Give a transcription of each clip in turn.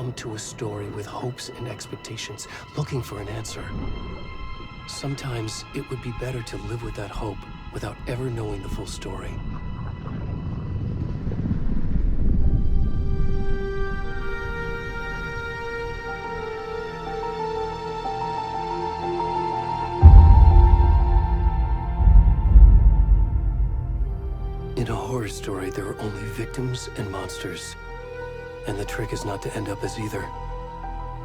come to a story with hopes and expectations, looking for an answer. Sometimes it would be better to live with that hope without ever knowing the full story. In a horror story, there are only victims and monsters. And the trick is not to end up as either.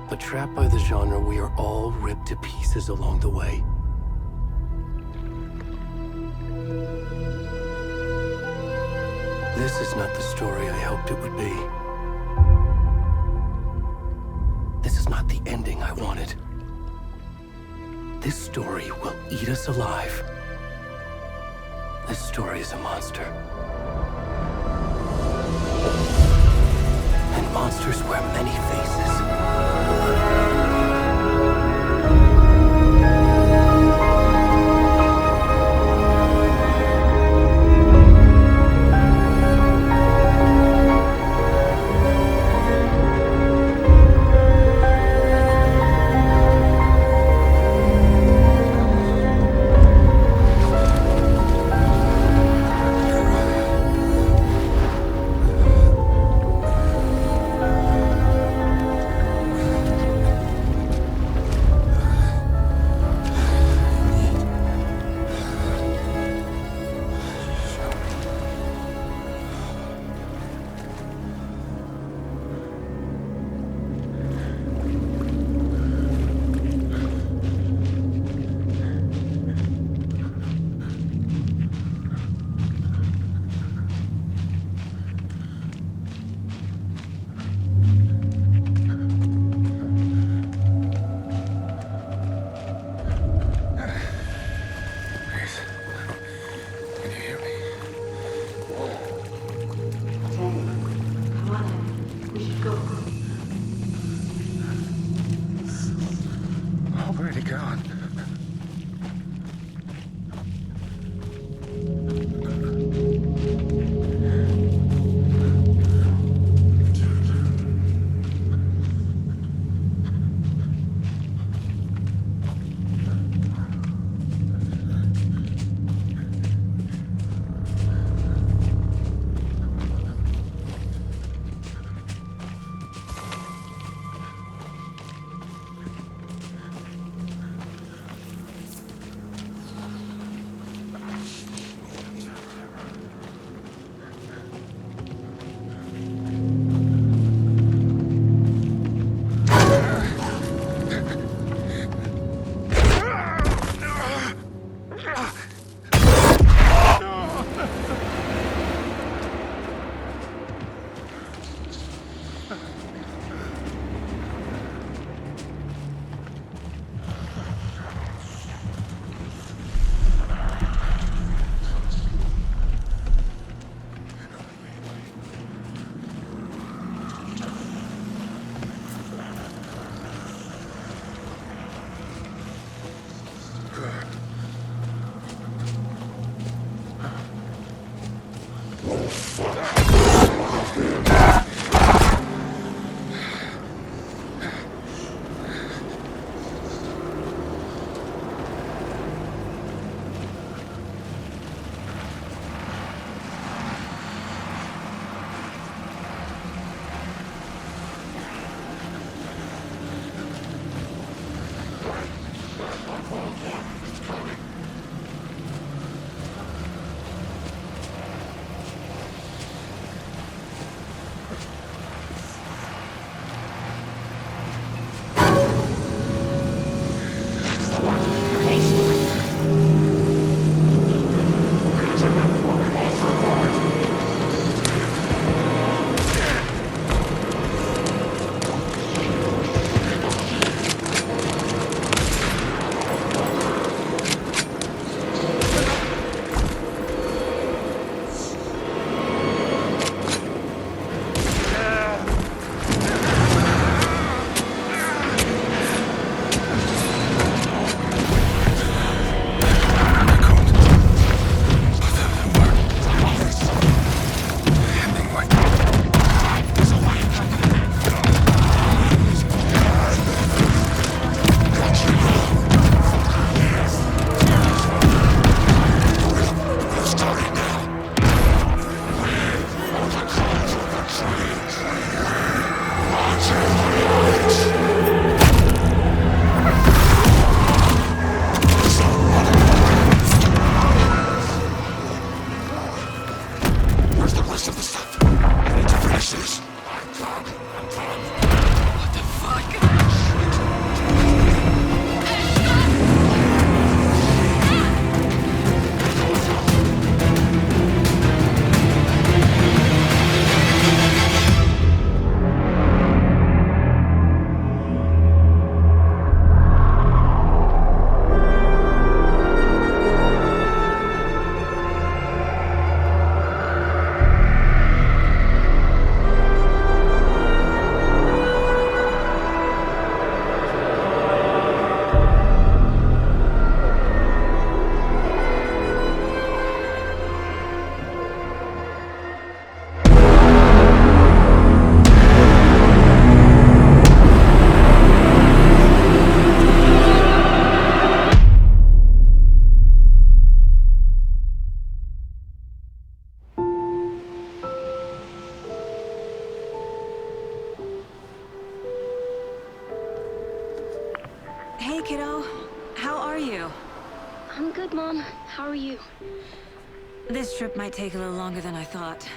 But trapped by the genre, we are all ripped to pieces along the way. This is not the story I hoped it would be. This is not the ending I wanted. This story will eat us alive. This story is a monster. And monsters wear many faces. Hey, kiddo. How are you? I'm good, Mom. How are you? This trip might take a little longer than I thought.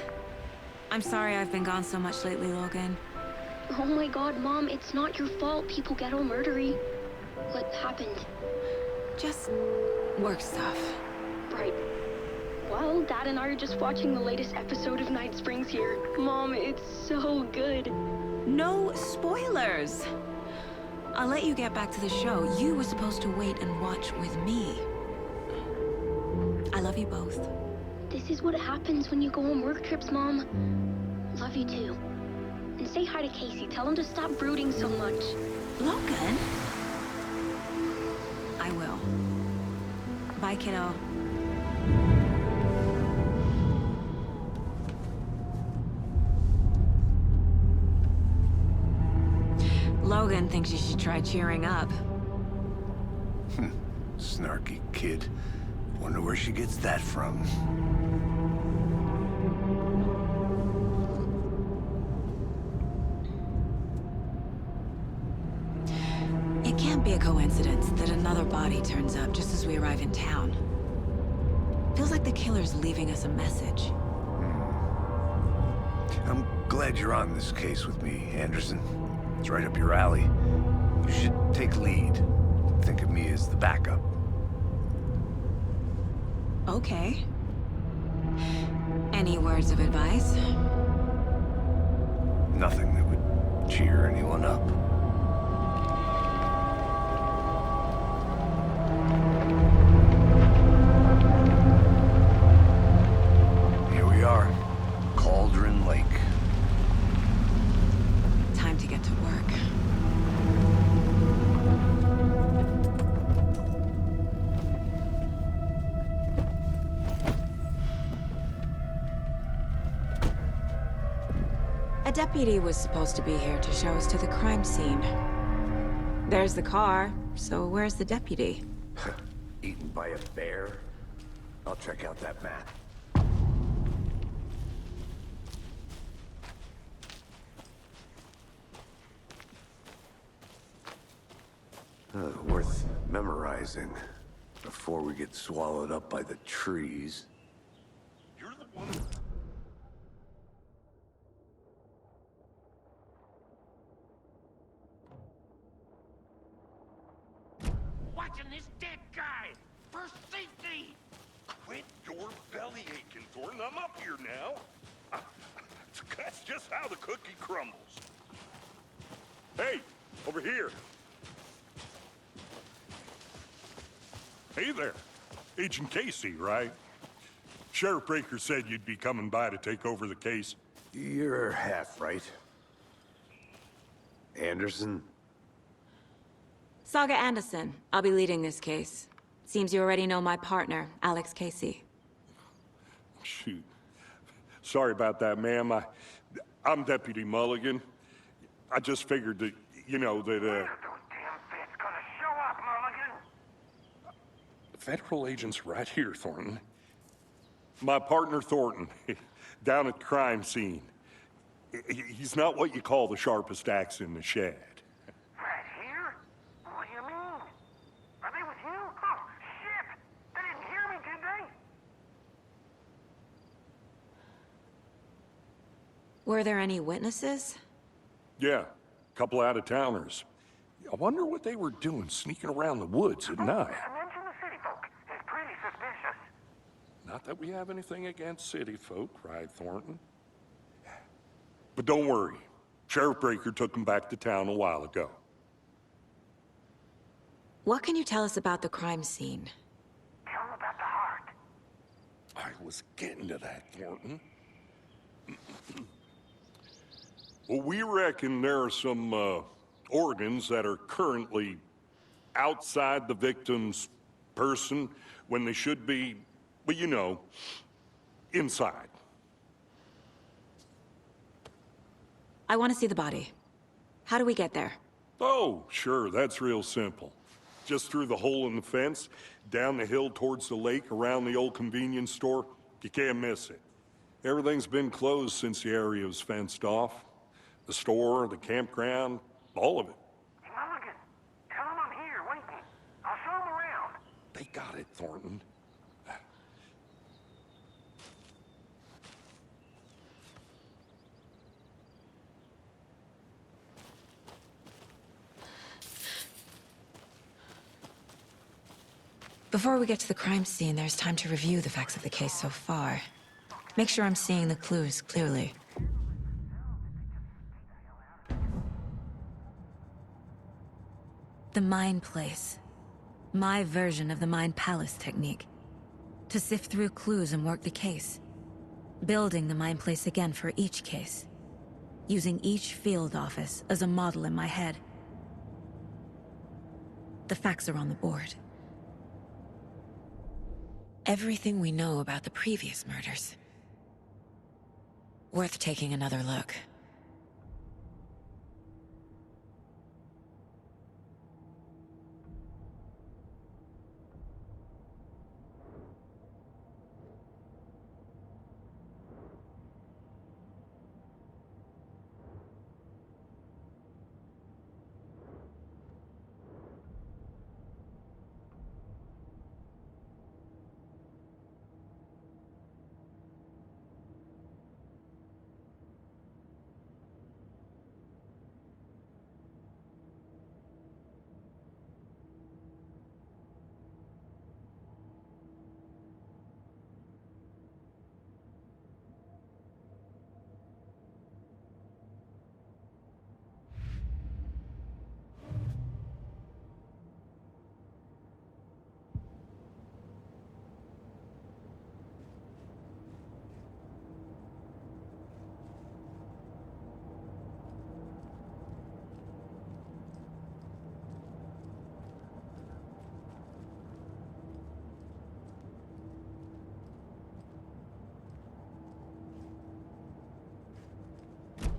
I'm sorry I've been gone so much lately, Logan. Oh my god, Mom, it's not your fault people get all murdery. What happened? Just work stuff. Right. Well, Dad and I are just watching the latest episode of Night Springs here. Mom, it's so good. No spoilers! I'll let you get back to the show. You were supposed to wait and watch with me. I love you both. This is what happens when you go on work trips, Mom. Love you too. And say hi to Casey. Tell him to stop brooding so much. Logan? I will. Bye, kiddo. Logan thinks you should try cheering up. Snarky kid. Wonder where she gets that from. It can't be a coincidence that another body turns up just as we arrive in town. Feels like the killer's leaving us a message. I'm glad you're on this case with me, Anderson. It's right up your alley. You should take lead. Think of me as the backup. Okay. Any words of advice? Nothing that would cheer anyone up. Here we are. Cauldron Lake. Time to get to work. A deputy was supposed to be here to show us to the crime scene. There's the car, so where's the deputy? Eaten by a bear? I'll check out that map. Worth memorizing before we get swallowed up by the trees. You're the one. Watching this dead guy for safety. Quit your belly aching, Thornton. I'm up here now. That's just how the cookie crumbles. Hey, over here. Hey there. Agent Casey, right? Sheriff Breaker said you'd be coming by to take over the case. You're half right. Anderson? Saga Anderson. I'll be leading this case. Seems you already know my partner, Alex Casey. Shoot. Sorry about that, ma'am. I'm Deputy Mulligan. I just figured that, you know, that, Those damn feds gonna show up, Mulligan. federal agent's right here, Thornton. My partner, Thornton, down at the crime scene. He's not what you call the sharpest axe in the shed. Right here? What do you mean? Are they with you? Oh, shit! They didn't hear me, did they? Were there any witnesses? Yeah, a couple out-of-towners. I wonder what they were doing sneaking around the woods at night. Mention the city folk. It's pretty suspicious. Not that we have anything against city folk, right, Thornton? But don't worry. Sheriff Breaker took them back to town a while ago. What can you tell us about the crime scene? Tell them about the heart. I was getting to that, Thornton. Well, we reckon there are some, organs that are currently outside the victim's person when they should be, well, you know, inside. I want to see the body. How do we get there? Oh, sure, that's real simple. Just through the hole in the fence, down the hill towards the lake, around the old convenience store. You can't miss it. Everything's been closed since the area was fenced off. The store, the campground, all of it. Mulligan, tell them I'm here, waiting. I got it, Thornton. Before we get to the crime scene, there's time to review the facts of the case so far. Make sure I'm seeing the clues clearly. The Mind Place. My version of the Mind Palace technique. To sift through clues and work the case. Building the Mind Place again for each case. Using each field office as a model in my head. The facts are on the board. Everything we know about the previous murders. Worth taking another look.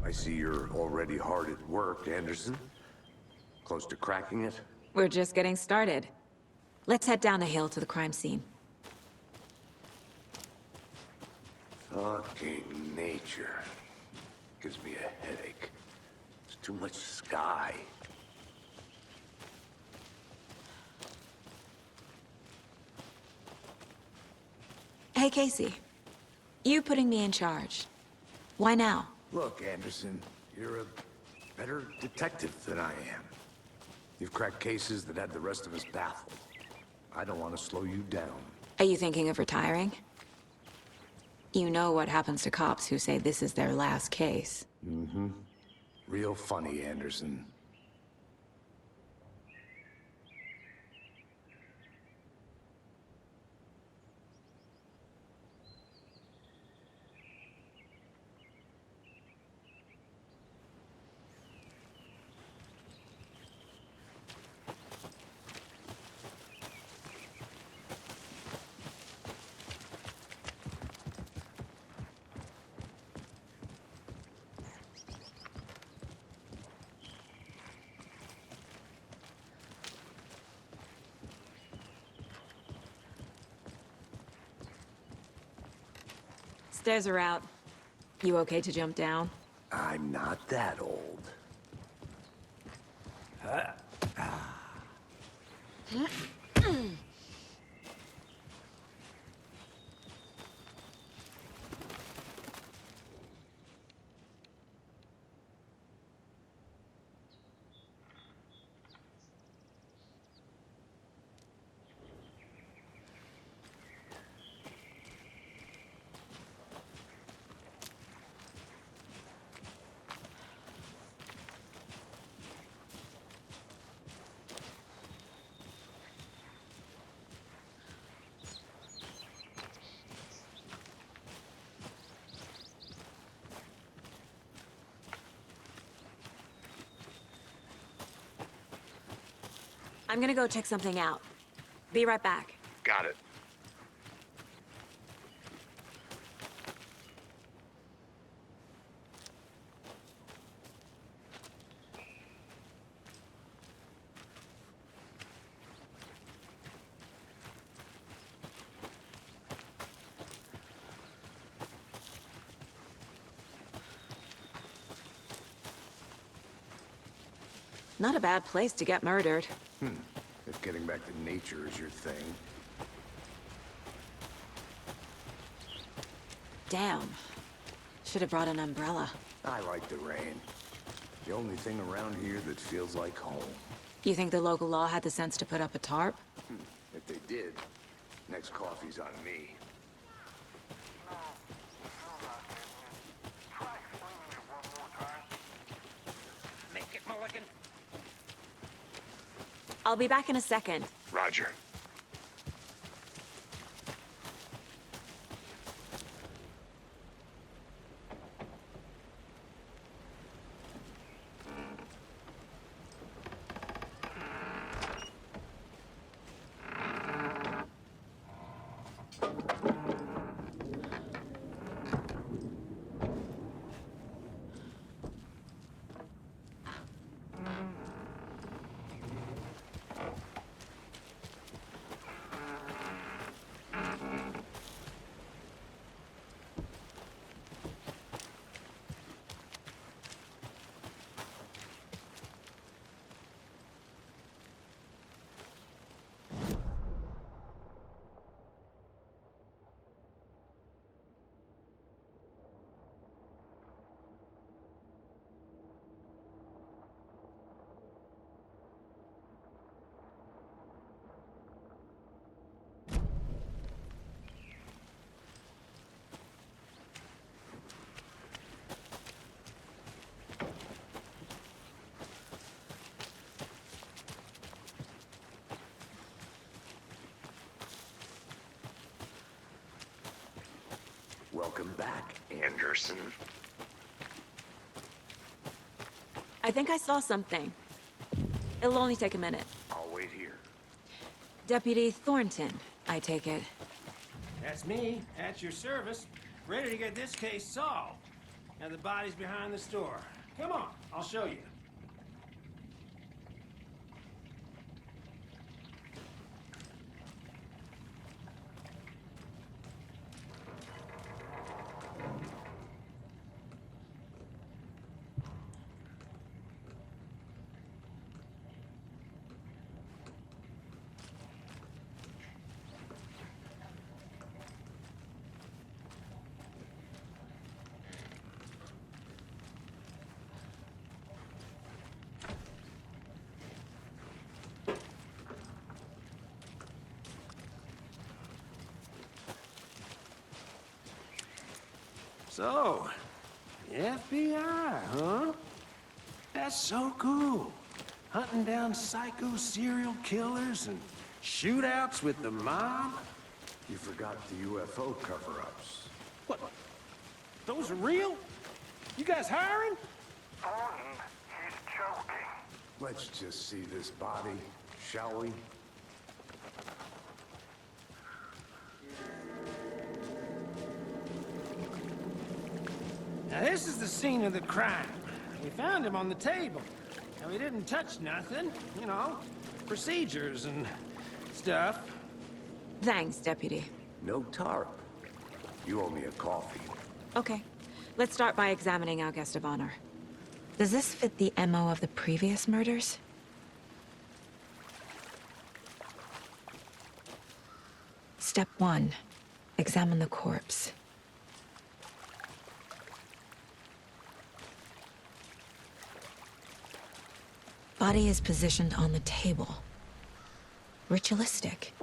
I see you're already hard at work, Anderson. Close to cracking it? We're just getting started. Let's head down the hill to the crime scene. Fucking nature. Gives me a headache. There's too much sky. Hey, Casey. You putting me in charge. Why now? Look, Anderson, you're a better detective than I am. You've cracked cases that had the rest of us baffled. I don't want to slow you down. Are you thinking of retiring? You know what happens to cops who say this is their last case. Mm-hmm. Real funny, Anderson. Stairs are out. You okay to jump down? I'm not that old. I'm gonna go check something out. Be right back. Got it. Not a bad place to get murdered. If getting back to nature is your thing. Damn. Should have brought an umbrella. I like the rain. The only thing around here that feels like home. You think the local law had the sense to put up a tarp? If they did, next coffee's on me. Try explaining it one more time. Make it, Mulligan. I'll be back in a second. Roger. Welcome back, Anderson. I think I saw something. It'll only take a minute. I'll wait here. Deputy Thornton, I take it. That's me, at your service, ready to get this case solved. Now the body's behind the store. Come on, I'll show you. So, the FBI, huh? That's so cool. Hunting down psycho serial killers and shootouts with the mob. You forgot the UFO cover-ups. What? Those are real? You guys hiring? Thornton, he's joking. Let's just see this body, shall we? Now this is the scene of the crime. We found him on the table. And we didn't touch nothing, you know, procedures and stuff. Thanks, Deputy. No tarp. You owe me a coffee. Okay. Let's start by examining our guest of honor. Does this fit the MO of the previous murders? Step 1. Examine the corpse. Body is positioned on the table. Ritualistic.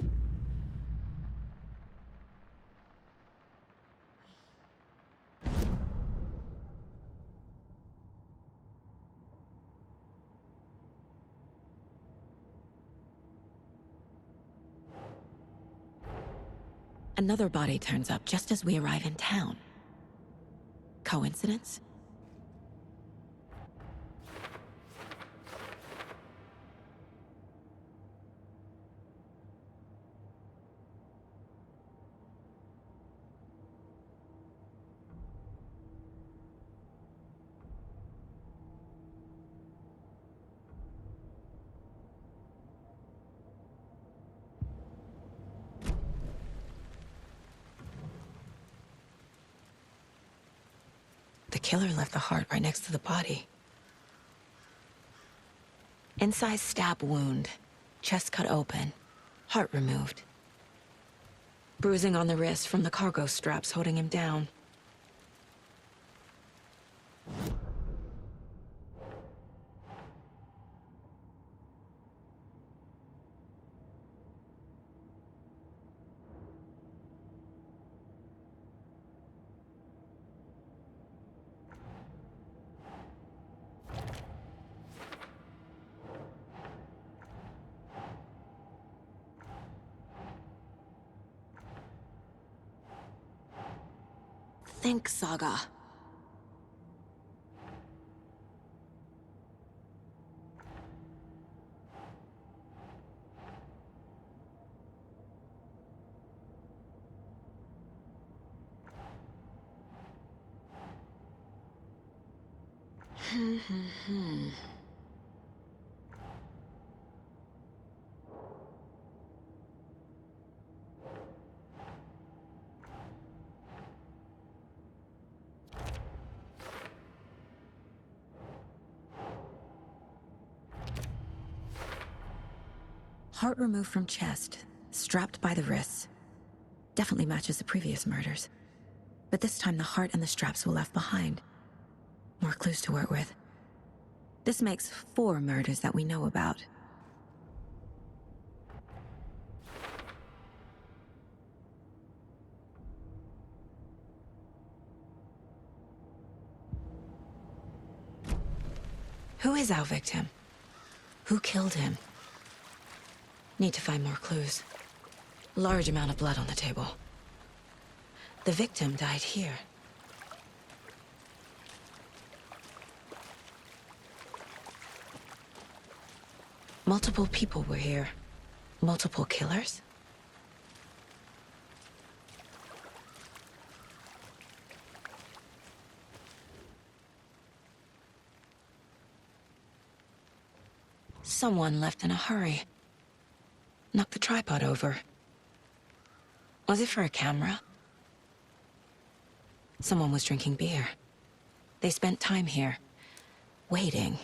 Another body turns up just as we arrive in town. Coincidence? The killer left the heart right next to the body. Inside stab wound. Chest cut open, heart removed. Bruising on the wrist from the cargo straps holding him down. Think, Saga. Heart removed from chest, strapped by the wrists. Definitely matches the previous murders. But this time the heart and the straps were left behind. More clues to work with. This makes 4 murders that we know about. Who is our victim? Who killed him? Need to find more clues. Large amount of blood on the table. The victim died here. Multiple people were here. Multiple killers? Someone left in a hurry. Knocked the tripod over. Was it for a camera? Someone was drinking beer. They spent time here, waiting.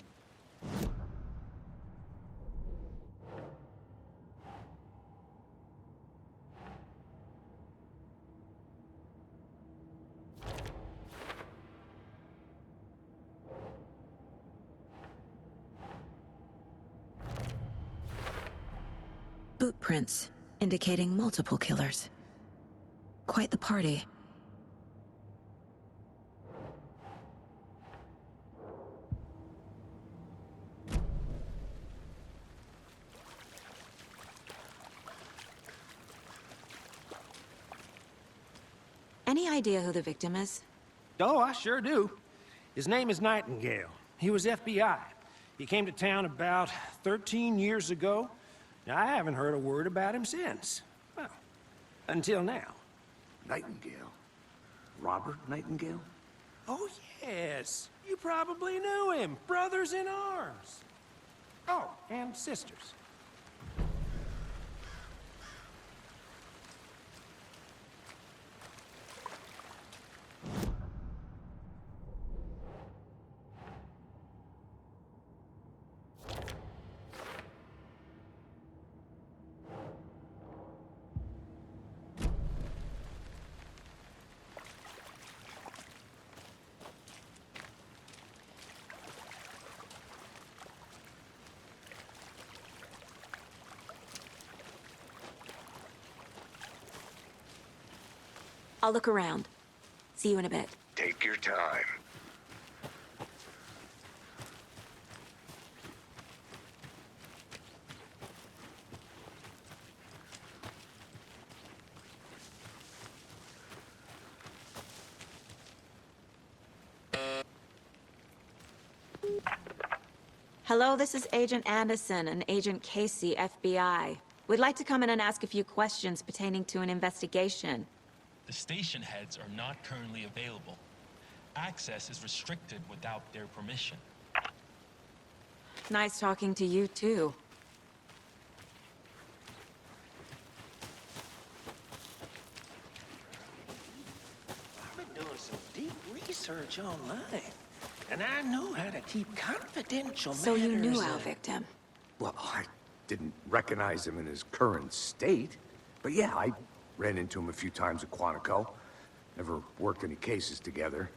Boot prints, indicating multiple killers. Quite the party. Any idea who the victim is? Oh, I sure do. His name is Nightingale. He was FBI. He came to town about 13 years ago. Now, I haven't heard a word about him since. Well, until now. Nightingale? Robert Nightingale? Oh, yes. You probably knew him. Brothers in arms. Oh, and sisters. I'll look around. See you in a bit. Take your time. Hello, this is Agent Anderson and Agent Casey, FBI. We'd like to come in and ask a few questions pertaining to an investigation. The station heads are not currently available. Access is restricted without their permission. Nice talking to you, too. I've been doing some deep research online, and I know how to keep confidential So you knew matters, our victim? Well, didn't recognize him in his current state. But yeah, I ran into him a few times at Quantico. Never worked any cases together.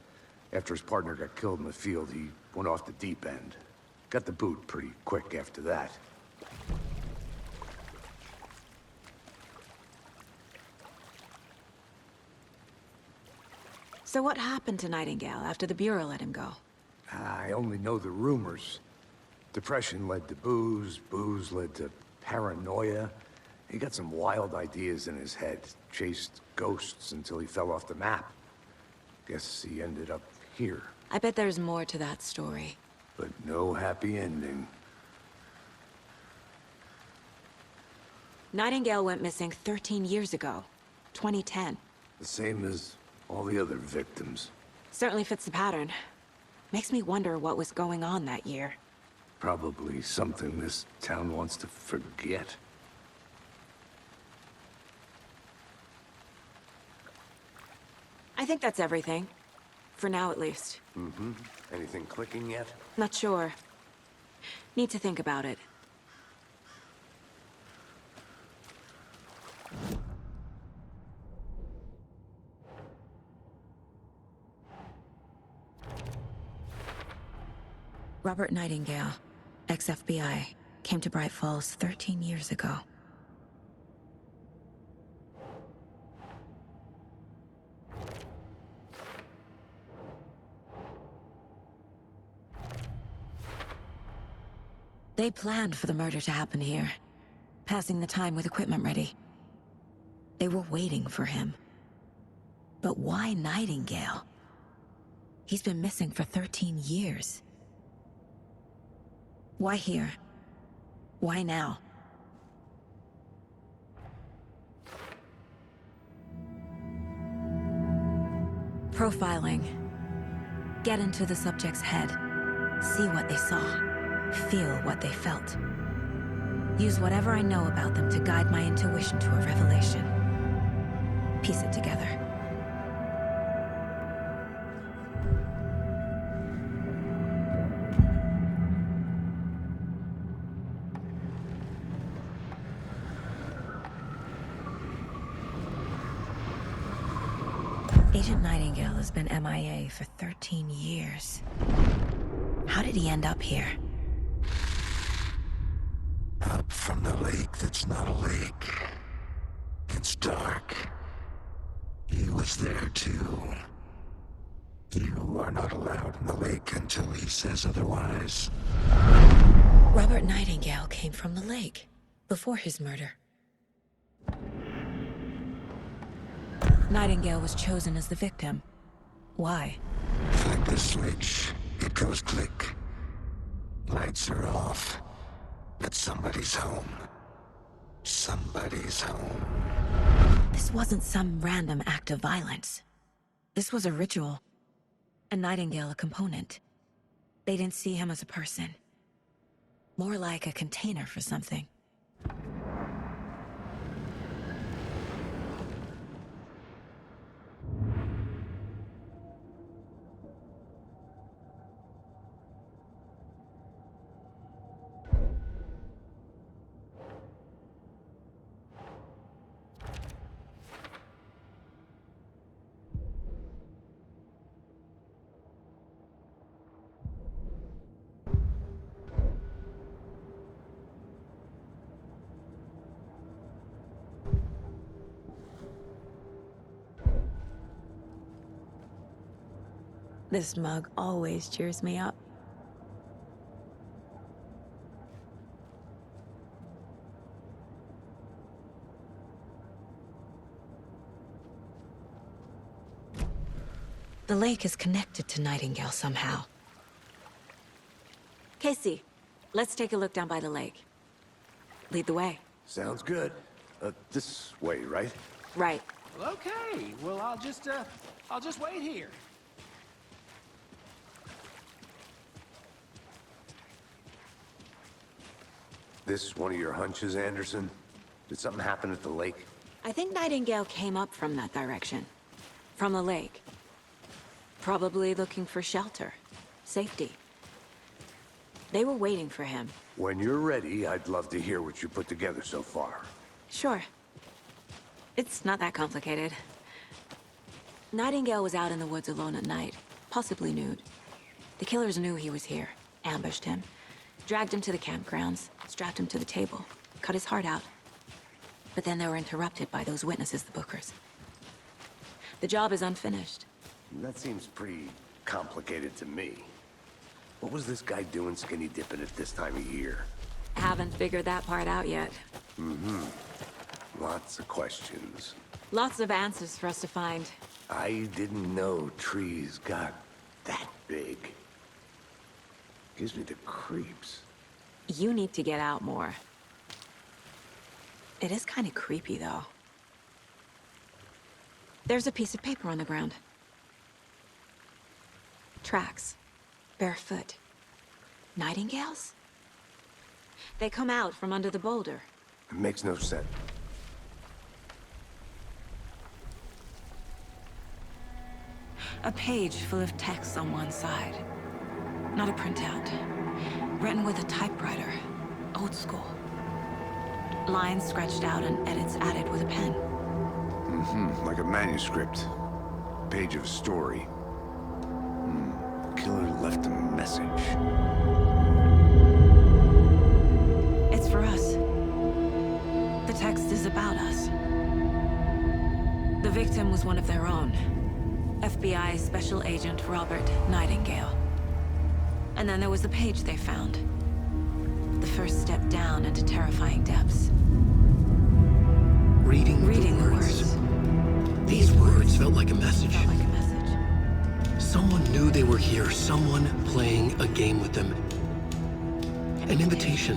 After his partner got killed in the field, he went off the deep end. Got the boot pretty quick after that. So what happened to Nightingale after the Bureau let him go? I only know the rumors. Depression led to booze, booze led to paranoia. He got some wild ideas in his head, chased ghosts until he fell off the map. Guess he ended up here, I bet there's more to that story. but no happy ending. Nightingale went missing 13 years ago, 2010. The same as all the other victims. Certainly fits the pattern. Makes me wonder what was going on that year. Probably something this town wants to forget. I think that's everything. For now, at least. Mm-hmm. Anything clicking yet? Not sure. Need to think about it. Robert Nightingale, ex-FBI, came to Bright Falls 13 years ago. They planned for the murder to happen here, passing the time with equipment ready. They were waiting for him. But why Nightingale? He's been missing for 13 years. Why here? Why now? Profiling. Get into the subject's head. See what they saw. Feel what they felt. Use whatever I know about them to guide my intuition to a revelation. Piece it together. Agent Nightingale has been MIA for 13 years. How did he end up here? Up from the lake that's not a lake. It's dark. He was there too. You are not allowed in the lake until he says otherwise. Robert Nightingale came from the lake, before his murder. Nightingale was chosen as the victim. Why? Flick the switch. It goes click. Lights are off. But somebody's home. Somebody's home. This wasn't some random act of violence. This was a ritual. And Nightingale a component. They didn't see him as a person. More like a container for something. This mug always cheers me up. The lake is connected to Nightingale somehow. Casey, let's take a look down by the lake. Lead the way. Sounds good. This way, right? Right. Well, okay. Well, I'll just wait here. This one of your hunches, Anderson? Did something happen at the lake? I think Nightingale came up from that direction. From the lake. Probably looking for shelter. Safety. They were waiting for him. When you're ready, I'd love to hear what you put together so far. Sure. It's not that complicated. Nightingale was out in the woods alone at night, possibly nude. The killers knew he was here, ambushed him, dragged him to the campgrounds, strapped him to the table, cut his heart out. But then they were interrupted by those witnesses, the Bookers. The job is unfinished. That seems pretty complicated to me. What was this guy doing skinny dipping at this time of year? Haven't figured that part out yet. Lots of questions. Lots of answers for us to find. I didn't know trees got that big. Gives me the creeps. You need to get out more. It is kind of creepy, though. There's a piece of paper on the ground. Tracks. Barefoot. Nightingales? They come out from under the boulder. It makes no sense. A page full of text on one side. Not a printout. Written with a typewriter. Old school. Lines scratched out and edits added with a pen. Like a manuscript. Page of a story. Killer left a message. It's for us. The text is about us. The victim was one of their own. FBI Special Agent Robert Nightingale. And then there was the page they found. The first step down into terrifying depths. Reading Reading the words. These words felt like a message. Felt like a message. Someone knew they were here, someone playing a game with them. An invitation.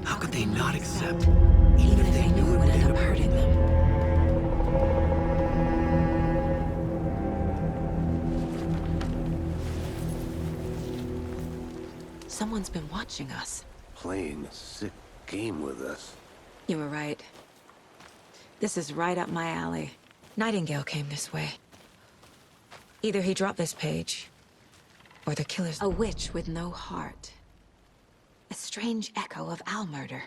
How could they not accept, Even if they knew it would end up hurting them. Someone's been watching us. Playing a sick game with us. You were right. This is right up my alley. Nightingale came this way. Either he dropped this page, or the killer's a witch with no heart. A strange echo of Al murder.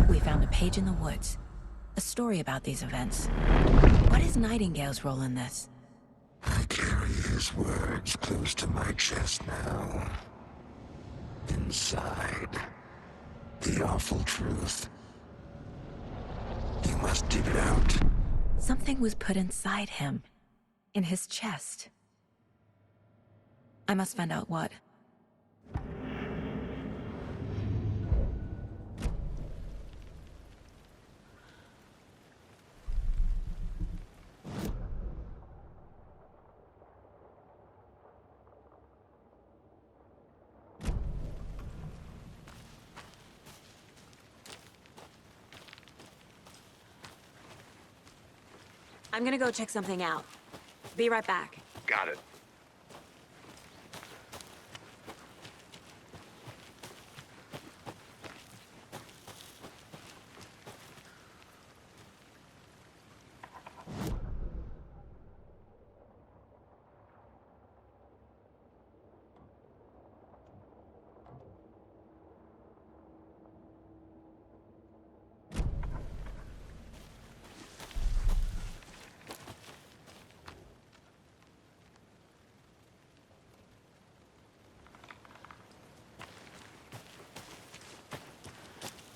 We found a page in the woods. A story about these events. What is Nightingale's role in this? I carry his words close to my chest now. Inside, the awful truth. You must dig it out. Something was put inside him. In his chest. I must find out what. I'm gonna go check something out. Be right back. Got it.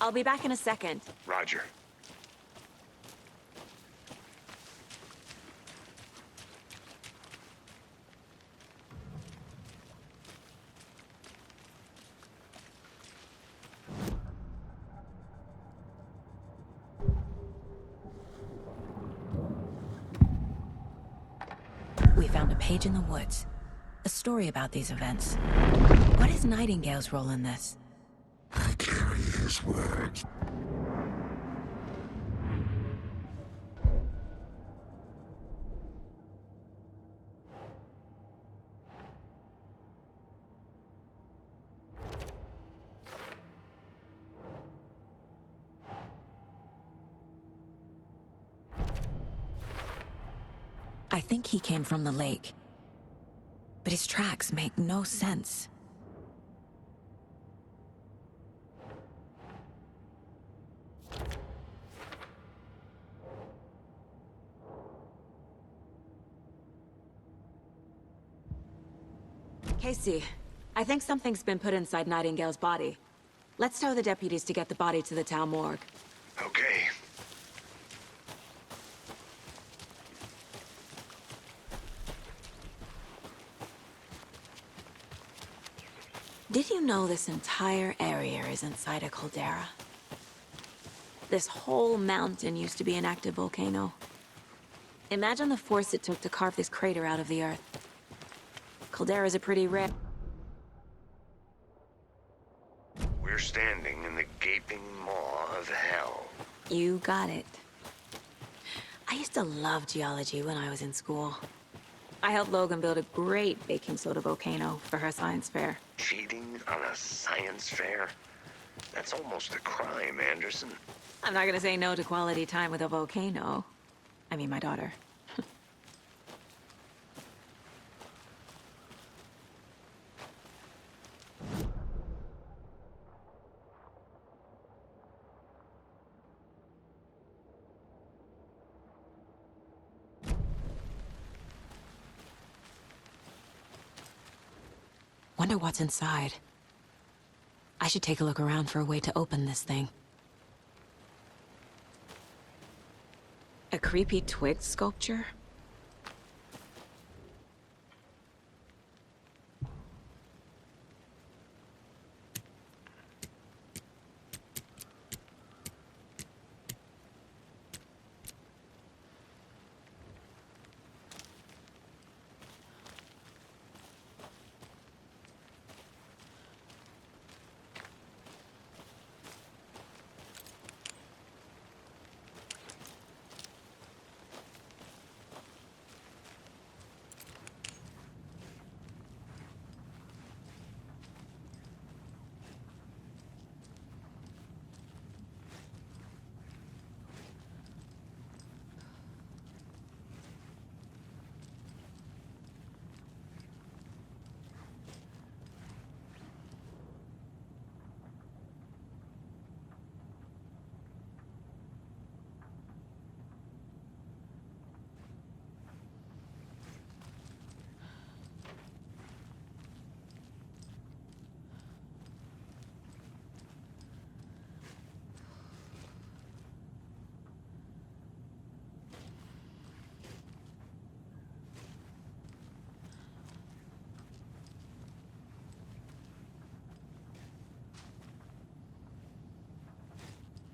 I'll be back in a second. Roger. We found a page in the woods. A story about these events. What is Nightingale's role in this? I carry his words. I think he came from the lake. But his tracks make no sense. Casey, I think something's been put inside Nightingale's body. Let's tell the deputies to get the body to the town morgue. Okay. Did you know this entire area is inside a caldera? This whole mountain used to be an active volcano. Imagine the force it took to carve this crater out of the earth. Calderas are pretty rare. We're standing in the gaping maw of hell. You got it. I used to love geology when I was in school. I helped Logan build a great baking soda volcano for her science fair. Cheating on a science fair? That's almost a crime, Anderson. I'm not gonna say no to quality time with a volcano. I mean, my daughter. Wonder what's inside. I should take a look around for a way to open this thing. A creepy twig sculpture?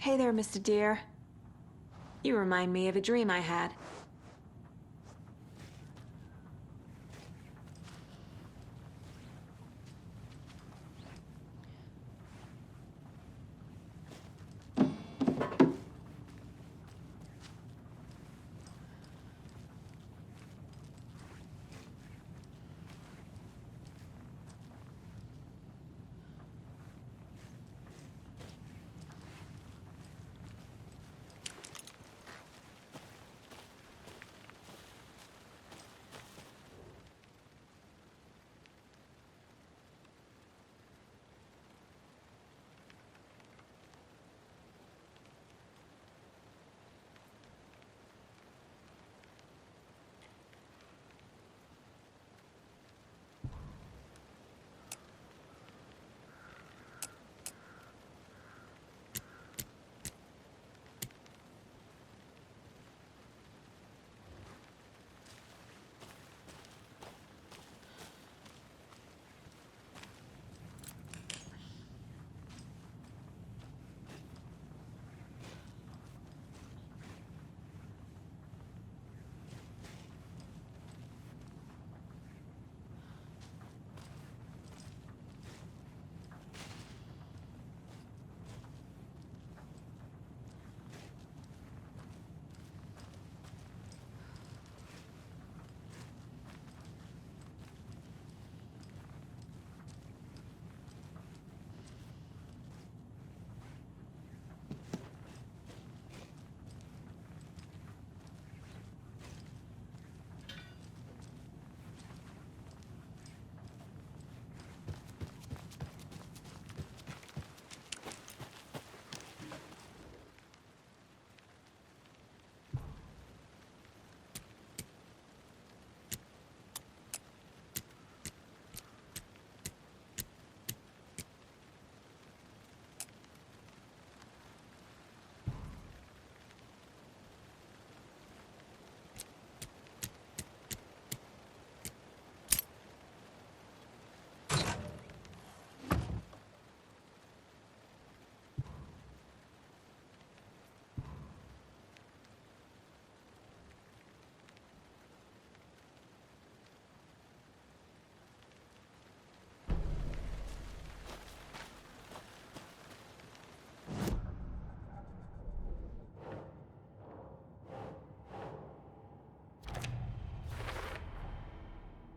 Hey there, Mr. Deer. You remind me of a dream I had.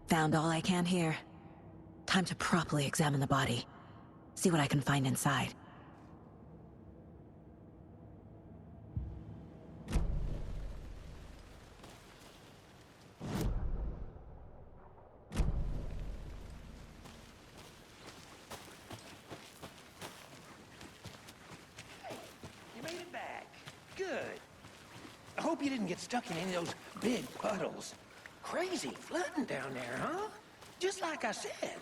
Found all I can here. Time to properly examine the body. See what I can find inside. You made it back. Good. I hope you didn't get stuck in any of those big puddles. Crazy flooding down there, huh? Just like I said.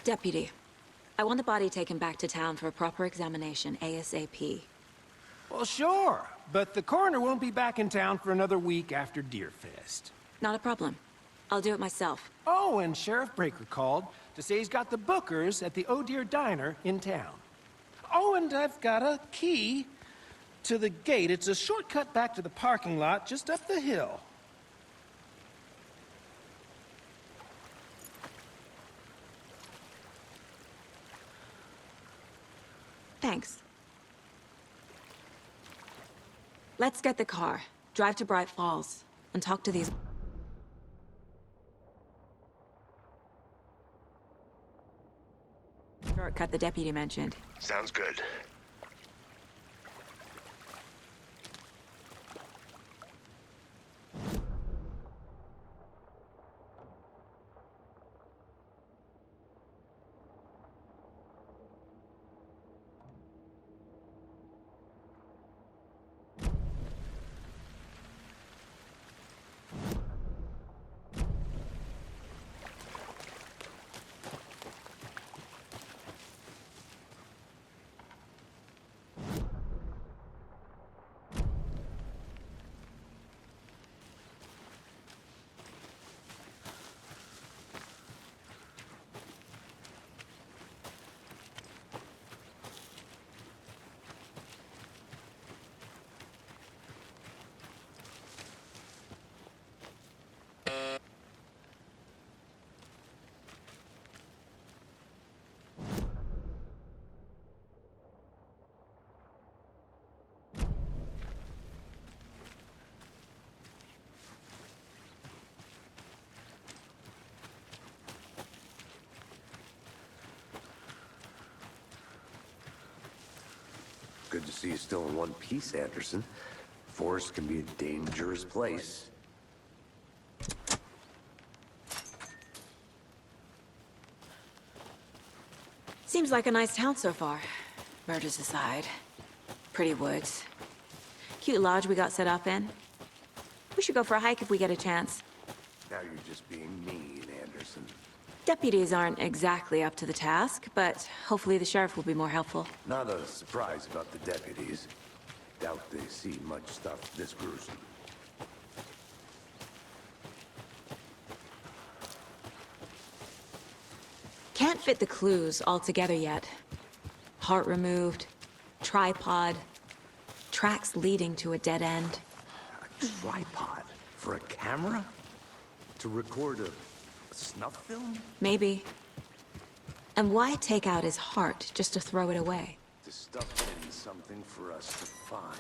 Deputy, I want the body taken back to town for a proper examination, ASAP. Well, sure. But the coroner won't be back in town for another week after Deerfest. Not a problem. I'll do it myself. Oh, and Sheriff Breaker called to say he's got the Bookers at the Oh Deer Diner in town. Oh, and I've got a key to the gate. It's a shortcut back to the parking lot just up the hill. Thanks. Let's get the car, drive to Bright Falls, and talk to these... shortcut the deputy mentioned. Sounds good. Good to see you still in one piece, Anderson. Forest can be a dangerous place. Seems like a nice town so far. Murders aside. Pretty woods. Cute lodge we got set up in. We should go for a hike if we get a chance. Now you're just being mean, Anderson. Deputies aren't exactly up to the task, but hopefully the sheriff will be more helpful. Not a surprise about the deputies. Doubt they see much stuff this gruesome. Can't fit the clues all together yet. Heart removed, tripod, tracks leading to a dead end. A tripod? For a camera? To record a snuff film? Maybe. And why take out his heart just to throw it away? To stuff in something for us to find.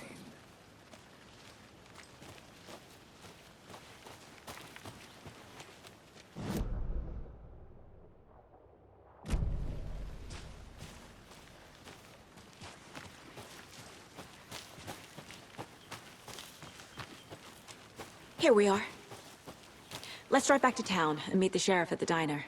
Here we are. Let's drive back to town and meet the sheriff at the diner.